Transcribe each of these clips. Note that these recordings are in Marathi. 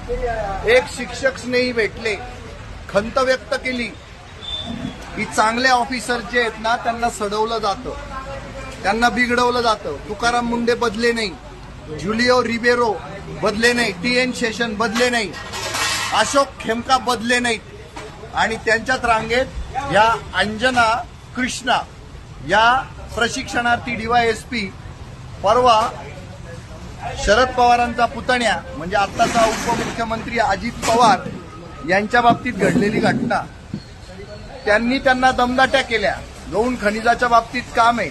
एक शिक्षक स्नेही भेटले, खंत व्यक्त केली की चांगले ऑफिसर जे आहेत ना त्यांना सडवलं जातं, त्यांना बिघडवलं जातं. तुकाराम मुंडे बदले नाही, जुलिओ रिबेरो बदले नाही, TN शेषन बदले नाही, अशोक खेमका बदले नाहीत. आणि त्यांच्याच रांगेत या अंजना कृष्णा या प्रशिक्षणार्थी DYSP परवा शरद पवारांचा पुतण्या म्हणजे आत्ताचा उपमुख्यमंत्री अजित पवार यांच्या बाबतीत घडलेली घटना, त्यांनी त्यांना दमदाट्या केल्या. गौण खनिजाच्या बाबतीत काम आहे,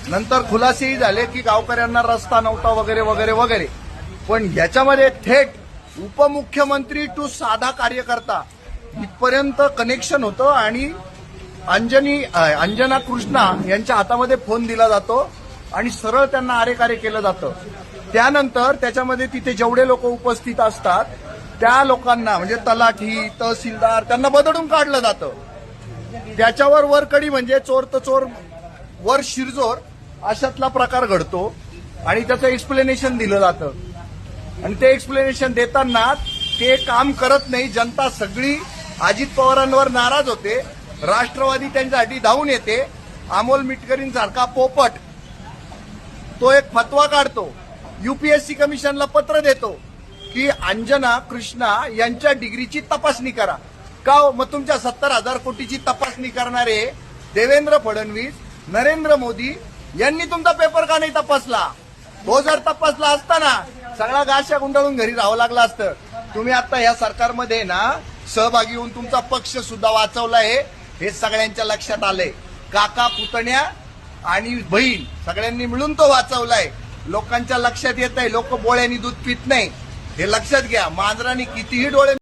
नंतर खुलासेही झाले की गावकऱ्यांना रस्ता नव्हता वगैरे वगैरे वगैरे. पण याच्यामध्ये थेट उपमुख्यमंत्री टू साधा कार्यकर्ता इथपर्यंत कनेक्शन होतं. आणि अंजना कृष्णा यांच्या हातामध्ये फोन दिला जातो आणि सरळ त्यांना आरेकारे केलं जातं. त्यानंतर त्याच्यामध्ये तिथे जेवढे लोक उपस्थित असतात त्या लोकांना म्हणजे तलाठी, तहसीलदार त्यांना बदडून काढलं जातं. त्याच्यावर वरकडी म्हणजे चोर तर चोर वर शिरजोर अशातला प्रकार घडतो आणि त्याचं एक्सप्लेनेशन दिलं जातं. आणि ते एक्सप्लेनेशन देताना ते काम करत नाही. जनता सगळी अजित पवारांवर नाराज होते, राष्ट्रवादी त्यांच्यासाठी धावून येते. अमोल मिटकरींसारखा पोपट तो एक फतवा काढतो, UPSC कमिशनला पत्र देतो की अंजना कृष्णा यांच्या डिग्रीची तपासणी करा. का हो? मग तुमच्या 70,000 कोटीची तपासणी करणारे देवेंद्र फडणवीस, नरेंद्र मोदी यांनी तुमचा पेपर का नाही तपासला? तो जर तपासला असताना सगळा गाशा गुंडाळून घरी राहावं लागलं असतं. तुम्ही आता या सरकारमध्ये ना सहभागी होऊन तुमचा पक्ष सुद्धा वाचवला आहे हे सगळ्यांच्या लक्षात आलंय. काका, पुतण्या आणि बहीण सगळ्यांनी मिळून तो वाचवलाय. लोकांच्या लक्षात येत आहे लोक बोळ्यानी दूध पित नाही हे लक्षात घ्या. मांजरांनी कितीही डोळे